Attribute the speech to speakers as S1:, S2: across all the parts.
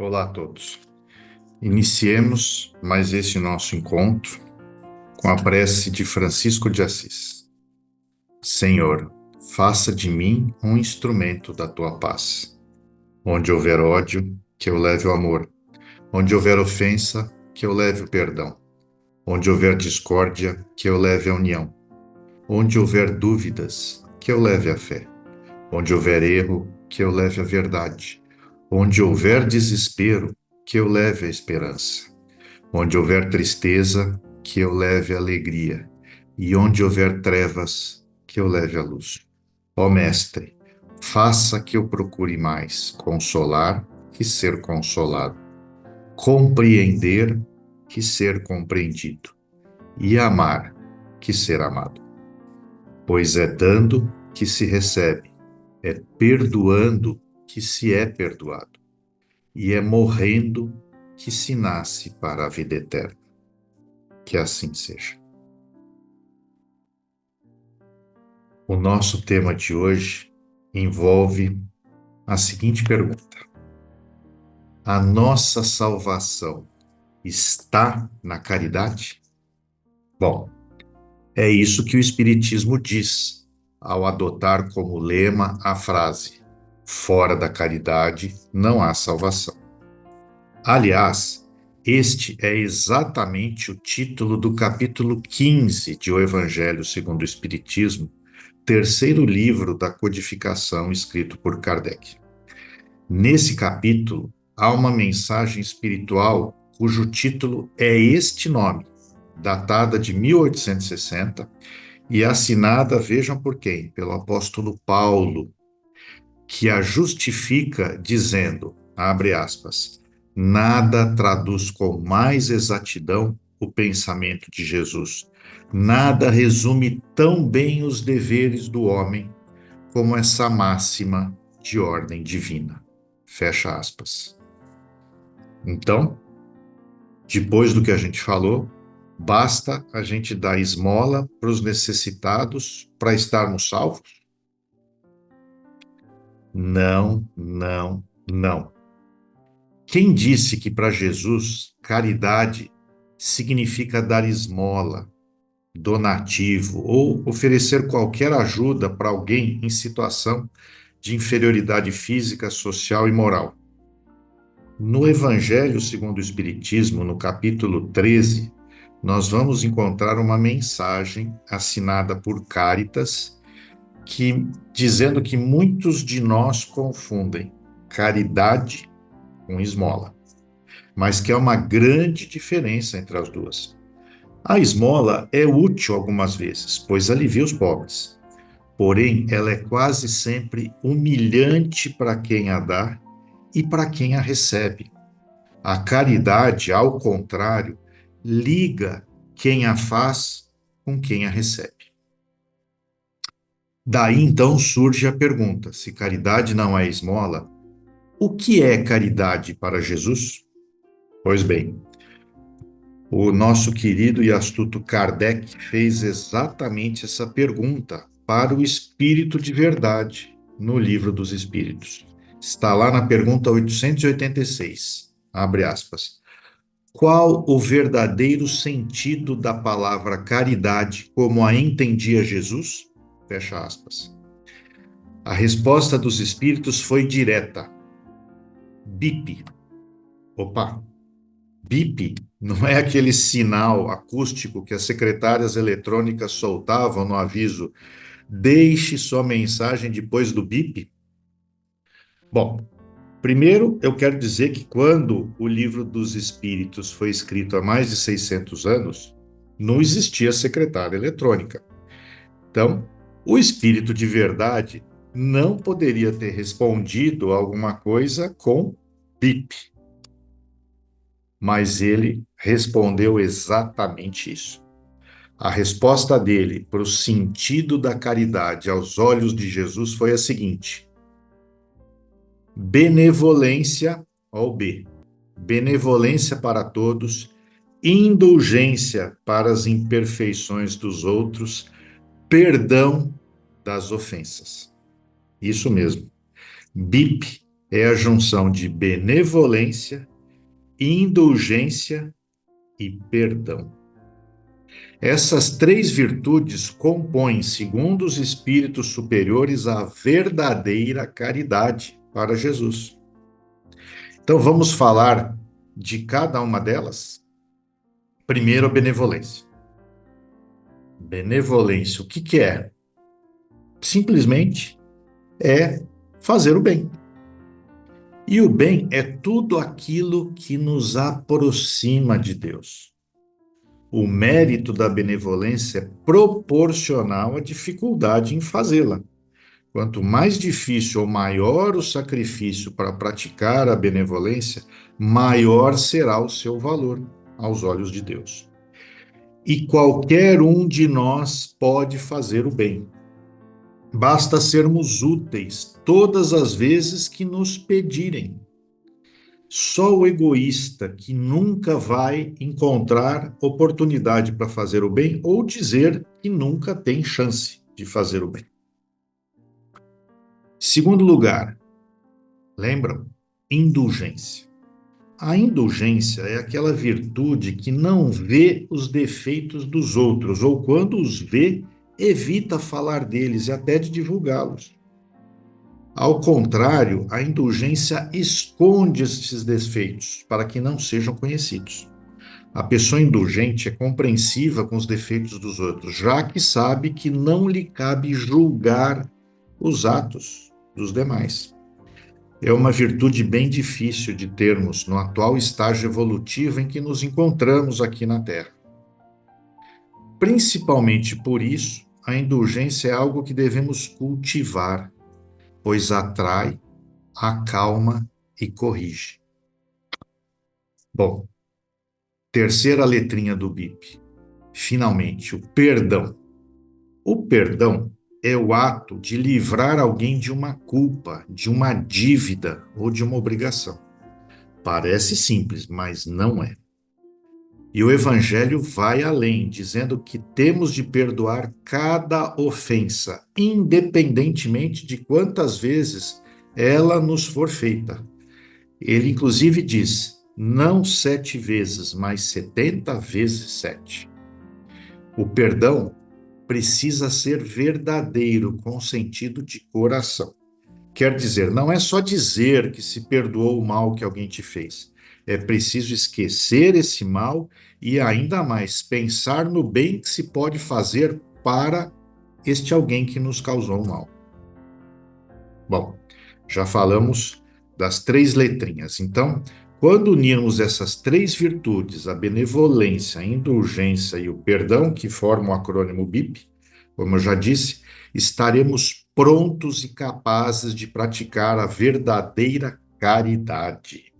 S1: Olá a todos. Iniciemos mais esse nosso encontro com a prece de Francisco de Assis. Senhor, faça de mim um instrumento da tua paz. Onde houver ódio, que eu leve o amor. Onde houver ofensa, que eu leve o perdão. Onde houver discórdia, que eu leve a união. Onde houver dúvidas, que eu leve a fé. Onde houver erro, que eu leve a verdade. Onde houver desespero, que eu leve a esperança. Onde houver tristeza, que eu leve a alegria. E onde houver trevas, que eu leve a luz. Ó Mestre, faça que eu procure mais consolar que ser consolado, compreender que ser compreendido, e amar que ser amado. Pois é dando que se recebe, é perdoando que se é perdoado, e é morrendo que se nasce para a vida eterna. Que assim seja. O nosso tema de hoje envolve a seguinte pergunta: a nossa salvação está na caridade? Bom, é isso que o Espiritismo diz ao adotar como lema a frase: fora da caridade não há salvação. Aliás, este é exatamente o título do capítulo 15 de O Evangelho segundo o Espiritismo, terceiro livro da codificação escrito por Kardec. Nesse capítulo, há uma mensagem espiritual cujo título é este nome, datada de 1860 e assinada, vejam por quem, pelo apóstolo Paulo, que a justifica dizendo, abre aspas, nada traduz com mais exatidão o pensamento de Jesus. Nada resume tão bem os deveres do homem como essa máxima de ordem divina. Fecha aspas. Então, depois do que a gente falou, basta a gente dar esmola para os necessitados para estarmos salvos? Não, não, não. Quem disse que para Jesus caridade significa dar esmola, donativo ou oferecer qualquer ajuda para alguém em situação de inferioridade física, social e moral? No Evangelho segundo o Espiritismo, no capítulo 13, nós vamos encontrar uma mensagem assinada por Cáritas, dizendo que muitos de nós confundem caridade com esmola, mas que há uma grande diferença entre as duas. A esmola é útil algumas vezes, pois alivia os pobres, porém ela é quase sempre humilhante para quem a dá e para quem a recebe. A caridade, ao contrário, liga quem a faz com quem a recebe. Daí então surge a pergunta: se caridade não é esmola, o que é caridade para Jesus? Pois bem, o nosso querido e astuto Kardec fez exatamente essa pergunta para o Espírito de Verdade no Livro dos Espíritos. Está lá na pergunta 886, abre aspas. Qual o verdadeiro sentido da palavra caridade como a entendia Jesus? Fecha aspas. A resposta dos espíritos foi direta. BIP. Opa, BIP não é aquele sinal acústico que as secretárias eletrônicas soltavam no aviso: deixe sua mensagem depois do BIP? Bom, primeiro eu quero dizer que quando o Livro dos Espíritos foi escrito há mais de 600 anos, não existia secretária eletrônica. Então, o Espírito de Verdade não poderia ter respondido alguma coisa com BIP. Mas ele respondeu exatamente isso. A resposta dele para o sentido da caridade aos olhos de Jesus foi a seguinte: benevolência, ó o B, benevolência para todos, indulgência para as imperfeições dos outros, perdão das ofensas. Isso mesmo. BIP é a junção de benevolência, indulgência e perdão. Essas três virtudes compõem, segundo os espíritos superiores, a verdadeira caridade para Jesus. Então vamos falar de cada uma delas? Primeiro, a benevolência. Benevolência, o que é? Simplesmente é fazer o bem. E o bem é tudo aquilo que nos aproxima de Deus. O mérito da benevolência é proporcional à dificuldade em fazê-la. Quanto mais difícil ou maior o sacrifício para praticar a benevolência, maior será o seu valor aos olhos de Deus. E qualquer um de nós pode fazer o bem. Basta sermos úteis todas as vezes que nos pedirem. Só o egoísta que nunca vai encontrar oportunidade para fazer o bem ou dizer que nunca tem chance de fazer o bem. Segundo lugar, lembram? Indulgência. A indulgência é aquela virtude que não vê os defeitos dos outros, ou quando os vê, evita falar deles e até de divulgá-los. Ao contrário, a indulgência esconde esses defeitos para que não sejam conhecidos. A pessoa indulgente é compreensiva com os defeitos dos outros, já que sabe que não lhe cabe julgar os atos dos demais. É uma virtude bem difícil de termos no atual estágio evolutivo em que nos encontramos aqui na Terra. Principalmente por isso, a indulgência é algo que devemos cultivar, pois atrai, acalma e corrige. Bom, terceira letrinha do BIP. Finalmente, o perdão. O perdão é o ato de livrar alguém de uma culpa, de uma dívida ou de uma obrigação. Parece simples, mas não é. E o Evangelho vai além, dizendo que temos de perdoar cada ofensa, independentemente de quantas vezes ela nos for feita. Ele, inclusive, diz, não 7 vezes, mas 70 vezes 7. O perdão precisa ser verdadeiro, com sentido de coração. Quer dizer, não é só dizer que se perdoou o mal que alguém te fez. É preciso esquecer esse mal e, ainda mais, pensar no bem que se pode fazer para este alguém que nos causou o mal. Bom, já falamos das 3 letrinhas. Então, quando unirmos essas 3 virtudes, a benevolência, a indulgência e o perdão, que formam o acrônimo BIP, como eu já disse, estaremos prontos e capazes de praticar a verdadeira caridade.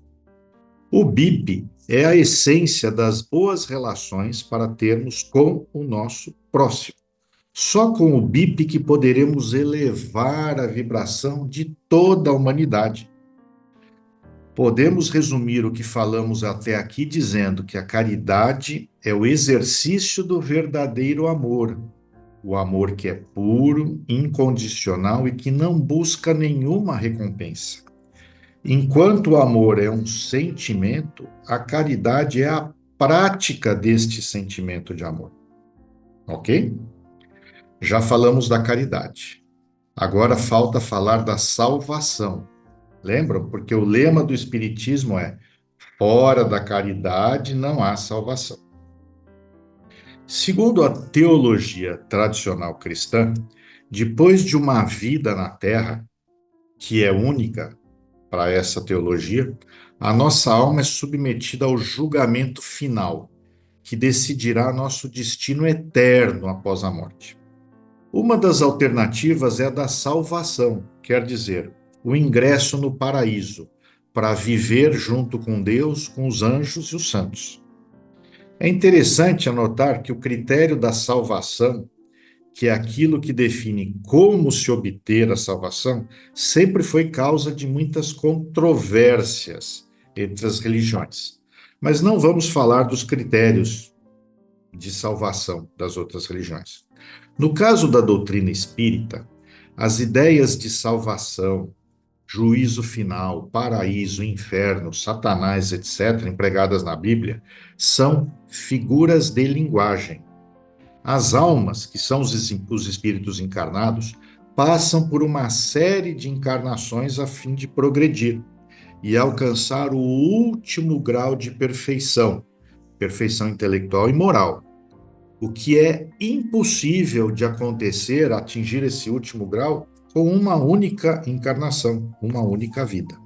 S1: O BIP é a essência das boas relações para termos com o nosso próximo. Só com o BIP que poderemos elevar a vibração de toda a humanidade. Podemos resumir o que falamos até aqui dizendo que a caridade é o exercício do verdadeiro amor, o amor que é puro, incondicional e que não busca nenhuma recompensa. Enquanto o amor é um sentimento, a caridade é a prática deste sentimento de amor. Ok? Já falamos da caridade. Agora falta falar da salvação. Lembram? Porque o lema do Espiritismo é: fora da caridade não há salvação. Segundo a teologia tradicional cristã, depois de uma vida na Terra, que é única para essa teologia, a nossa alma é submetida ao julgamento final, que decidirá nosso destino eterno após a morte. Uma das alternativas é a da salvação, quer dizer, o ingresso no paraíso, para viver junto com Deus, com os anjos e os santos. É interessante anotar que o critério da salvação, que é aquilo que define como se obter a salvação, sempre foi causa de muitas controvérsias entre as religiões. Mas não vamos falar dos critérios de salvação das outras religiões. No caso da doutrina espírita, as ideias de salvação, juízo final, paraíso, inferno, Satanás, etc., empregadas na Bíblia, são figuras de linguagem. As almas, que são os espíritos encarnados, passam por uma série de encarnações a fim de progredir e alcançar o último grau de perfeição, perfeição intelectual e moral. O que é impossível de acontecer, atingir esse último grau, com uma única encarnação, uma única vida.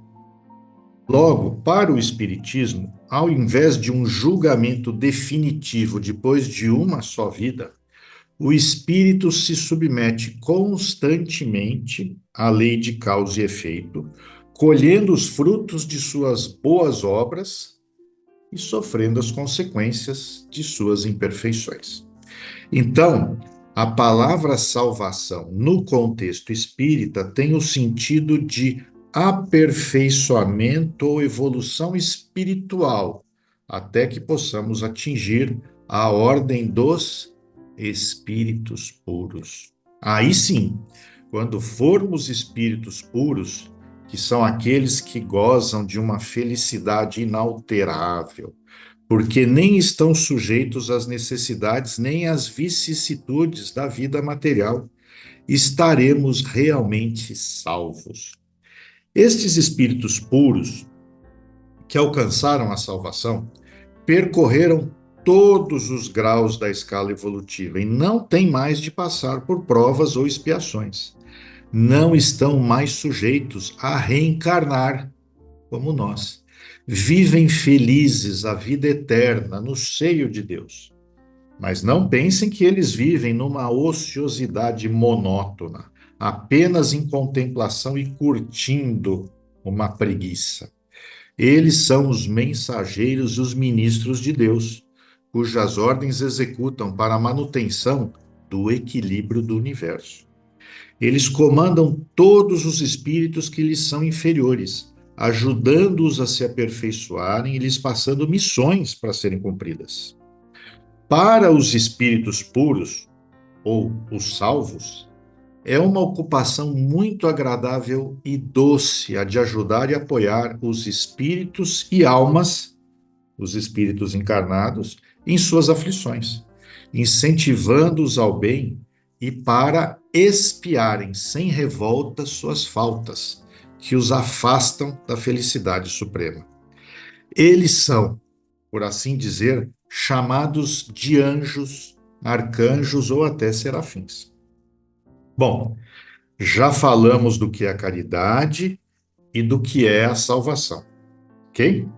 S1: Logo, para o Espiritismo, ao invés de um julgamento definitivo depois de uma só vida, o espírito se submete constantemente à lei de causa e efeito, colhendo os frutos de suas boas obras e sofrendo as consequências de suas imperfeições. Então, a palavra salvação, no contexto espírita, tem o sentido de aperfeiçoamento ou evolução espiritual, até que possamos atingir a ordem dos espíritos puros. Aí sim, quando formos espíritos puros, que são aqueles que gozam de uma felicidade inalterável, porque nem estão sujeitos às necessidades nem às vicissitudes da vida material, estaremos realmente salvos. Estes espíritos puros, que alcançaram a salvação, percorreram todos os graus da escala evolutiva e não têm mais de passar por provas ou expiações. Não estão mais sujeitos a reencarnar como nós. Vivem felizes a vida eterna no seio de Deus. Mas não pensem que eles vivem numa ociosidade monótona, apenas em contemplação e curtindo uma preguiça. Eles são os mensageiros e os ministros de Deus, cujas ordens executam para a manutenção do equilíbrio do universo. Eles comandam todos os espíritos que lhes são inferiores, ajudando-os a se aperfeiçoarem e lhes passando missões para serem cumpridas. Para os espíritos puros, ou os salvos, é uma ocupação muito agradável e doce a de ajudar e apoiar os espíritos e almas, os espíritos encarnados, em suas aflições, incentivando-os ao bem e para expiarem sem revolta suas faltas, que os afastam da felicidade suprema. Eles são, por assim dizer, chamados de anjos, arcanjos ou até serafins. Bom, já falamos do que é a caridade e do que é a salvação, ok?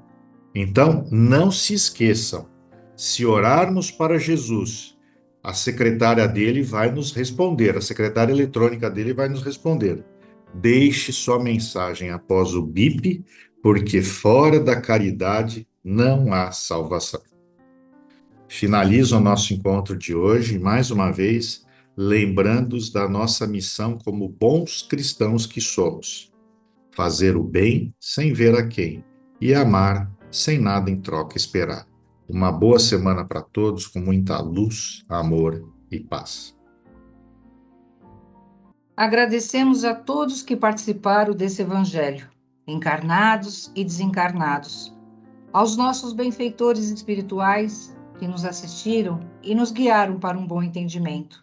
S1: Então, não se esqueçam, se orarmos para Jesus, a secretária dele vai nos responder, a secretária eletrônica dele vai nos responder. Deixe sua mensagem após o bip, porque fora da caridade não há salvação. Finalizo o nosso encontro de hoje, mais uma vez, lembrando-os da nossa missão como bons cristãos que somos: fazer o bem sem ver a quem e amar sem nada em troca esperar. Uma boa semana para todos, com muita luz, amor e paz.
S2: Agradecemos a todos que participaram desse evangelho, encarnados e desencarnados, aos nossos benfeitores espirituais que nos assistiram e nos guiaram para um bom entendimento.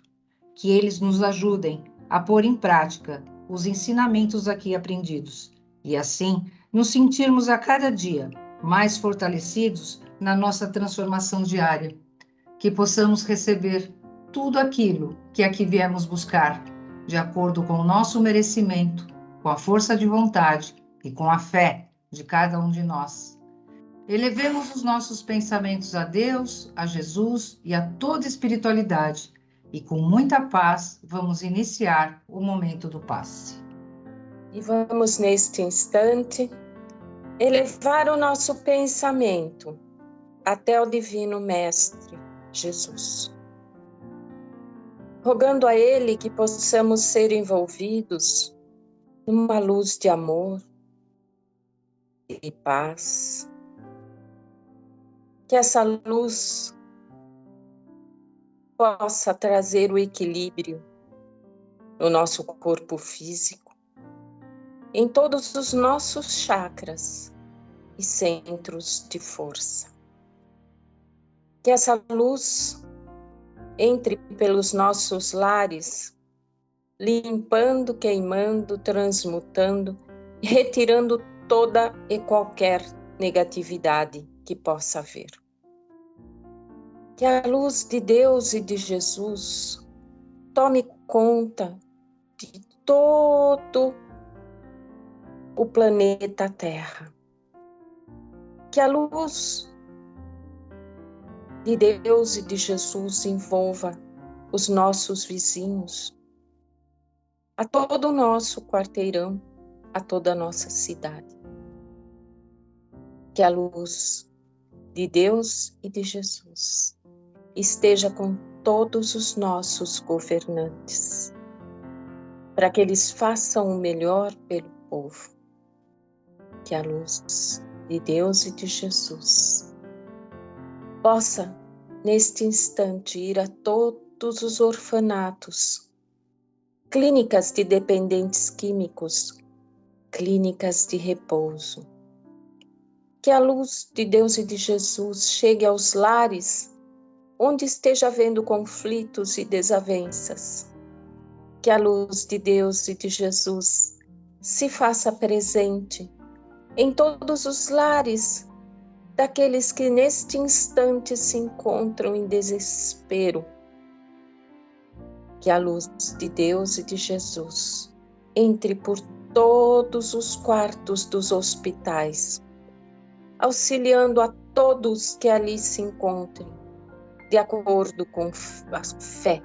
S2: Que eles nos ajudem a pôr em prática os ensinamentos aqui aprendidos e assim nos sentirmos a cada dia mais fortalecidos na nossa transformação diária. Que possamos receber tudo aquilo que aqui viemos buscar, de acordo com o nosso merecimento, com a força de vontade e com a fé de cada um de nós. Elevemos os nossos pensamentos a Deus, a Jesus e a toda espiritualidade, e com muita paz vamos iniciar o momento do passe.
S3: E vamos, neste instante, elevar o nosso pensamento até o Divino Mestre Jesus, rogando a Ele que possamos ser envolvidos numa luz de amor e paz, que essa luz possa trazer o equilíbrio no nosso corpo físico, em todos os nossos chakras e centros de força. Que essa luz entre pelos nossos lares, limpando, queimando, transmutando, retirando toda e qualquer negatividade que possa haver. Que a luz de Deus e de Jesus tome conta de todo o planeta Terra. Que a luz de Deus e de Jesus envolva os nossos vizinhos, a todo o nosso quarteirão, a toda a nossa cidade. Que a luz de Deus e de Jesus esteja com todos os nossos governantes, para que eles façam o melhor pelo povo. Que a luz de Deus e de Jesus possa, neste instante, ir a todos os orfanatos, clínicas de dependentes químicos, clínicas de repouso. Que a luz de Deus e de Jesus chegue aos lares onde esteja havendo conflitos e desavenças. Que a luz de Deus e de Jesus se faça presente em todos os lares daqueles que neste instante se encontram em desespero. Que a luz de Deus e de Jesus entre por todos os quartos dos hospitais, auxiliando a todos que ali se encontrem, de acordo com a fé,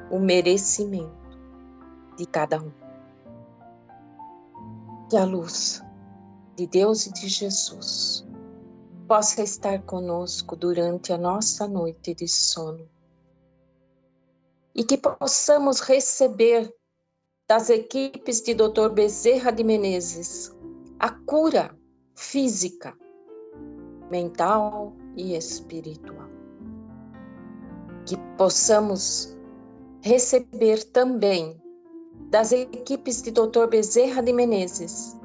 S3: o merecimento de cada um. Que a luz de Deus e de Jesus possa estar conosco durante a nossa noite de sono e que possamos receber das equipes de Dr. Bezerra de Menezes a cura física, mental e espiritual. Que possamos receber também das equipes de Dr. Bezerra de Menezes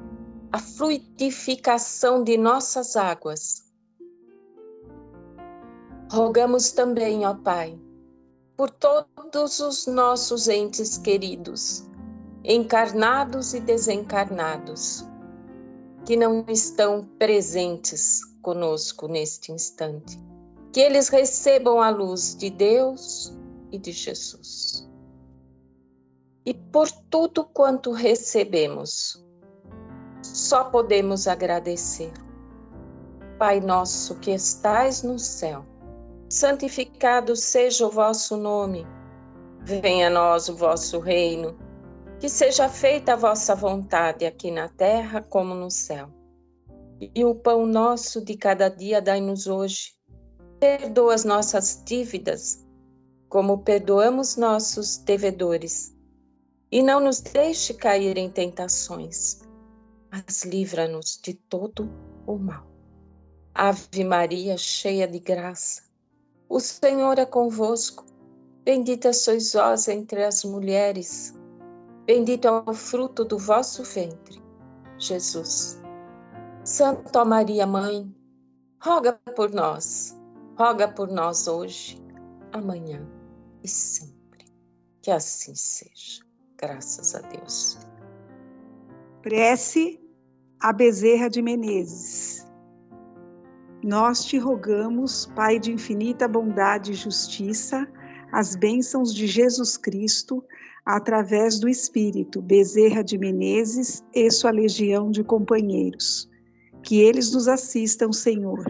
S3: a fluidificação de nossas águas. Rogamos também, ó Pai, por todos os nossos entes queridos, encarnados e desencarnados, que não estão presentes conosco neste instante. Que eles recebam a luz de Deus e de Jesus. E por tudo quanto recebemos, só podemos agradecer. Pai nosso que estais no céu, santificado seja o vosso nome. Venha a nós o vosso reino. Que seja feita a vossa vontade aqui na terra como no céu. E o pão nosso de cada dia dai-nos hoje. Perdoa as nossas dívidas, como perdoamos nossos devedores. E não nos deixe cair em tentações, mas livra-nos de todo o mal. Ave Maria, cheia de graça, o Senhor é convosco. Bendita sois vós entre as mulheres. Bendito é o fruto do vosso ventre, Jesus. Santa Maria, Mãe, roga por nós hoje, amanhã e sempre. Que assim seja. Graças a Deus.
S4: Prece a Bezerra de Menezes. Nós te rogamos, Pai de infinita bondade e justiça, as bênçãos de Jesus Cristo, através do Espírito Bezerra de Menezes e sua legião de companheiros. Que eles nos assistam, Senhor,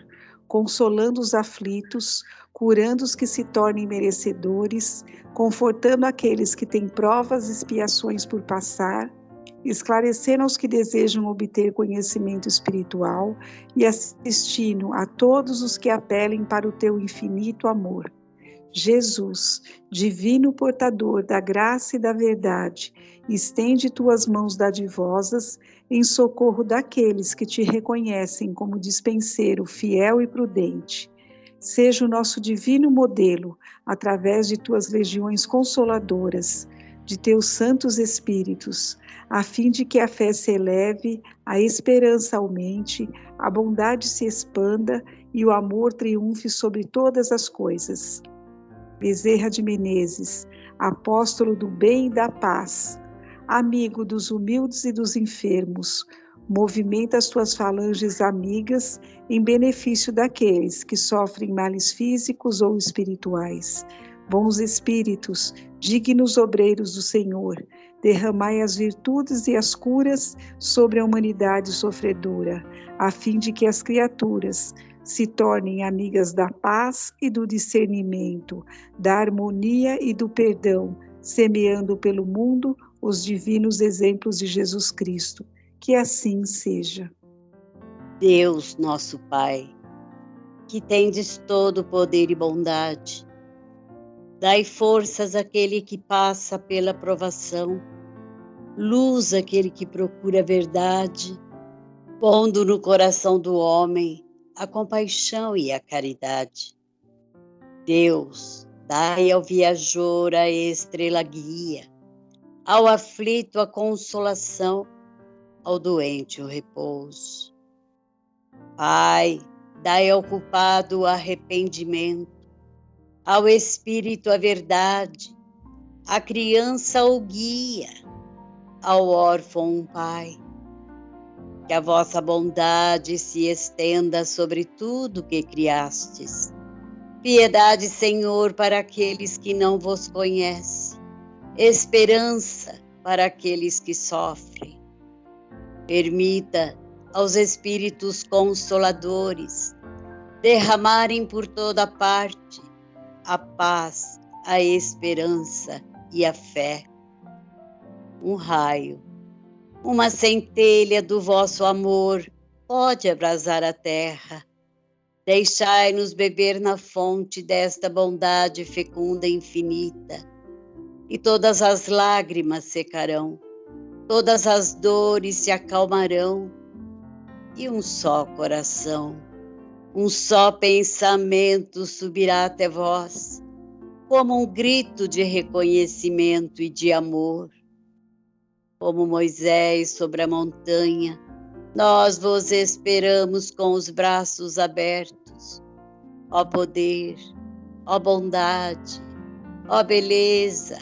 S4: consolando os aflitos, curando os que se tornem merecedores, confortando aqueles que têm provas e expiações por passar, esclarecendo aos que desejam obter conhecimento espiritual e assistindo a todos os que apelem para o teu infinito amor. Jesus, divino portador da graça e da verdade, estende tuas mãos dadivosas em socorro daqueles que te reconhecem como dispenseiro fiel e prudente. Seja o nosso divino modelo, através de tuas legiões consoladoras, de teus santos espíritos, a fim de que a fé se eleve, a esperança aumente, a bondade se expanda e o amor triunfe sobre todas as coisas. Bezerra de Menezes, apóstolo do bem e da paz, amigo dos humildes e dos enfermos, movimenta as tuas falanges amigas em benefício daqueles que sofrem males físicos ou espirituais. Bons espíritos, dignos obreiros do Senhor, derramai as virtudes e as curas sobre a humanidade sofredora, a fim de que as criaturas se tornem amigas da paz e do discernimento, da harmonia e do perdão, semeando pelo mundo os divinos exemplos de Jesus Cristo. Que assim seja.
S5: Deus, nosso Pai, que tendes todo poder e bondade, dai forças àquele que passa pela provação, luz àquele que procura a verdade, pondo no coração do homem a compaixão e a caridade. Deus, dai ao viajor a estrela guia, ao aflito a consolação, ao doente o repouso. Pai, dai ao culpado o arrependimento, ao espírito a verdade, à criança o guia, ao órfão um pai. Que a vossa bondade se estenda sobre tudo que criastes. Piedade, Senhor, para aqueles que não vos conhecem. Esperança para aqueles que sofrem. Permita aos espíritos consoladores derramarem por toda parte a paz, a esperança e a fé. Um raio, uma centelha do vosso amor pode abrasar a terra. Deixai-nos beber na fonte desta bondade fecunda e infinita, e todas as lágrimas secarão, todas as dores se acalmarão, e um só coração, um só pensamento subirá até vós, como um grito de reconhecimento e de amor. Como Moisés sobre a montanha, nós vos esperamos com os braços abertos. Ó poder, ó bondade, ó beleza,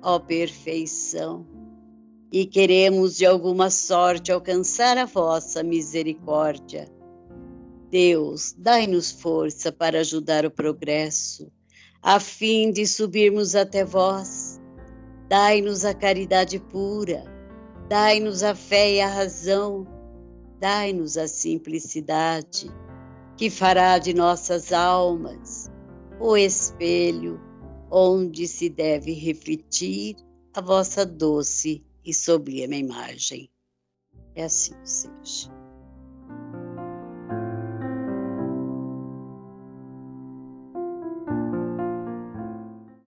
S5: ó perfeição. E queremos de alguma sorte alcançar a vossa misericórdia. Deus, dai-nos força para ajudar o progresso, a fim de subirmos até vós. Dai-nos a caridade pura, dai-nos a fé e a razão, dai-nos a simplicidade, que fará de nossas almas o espelho onde se deve refletir a vossa doce e sublime imagem. É assim seja.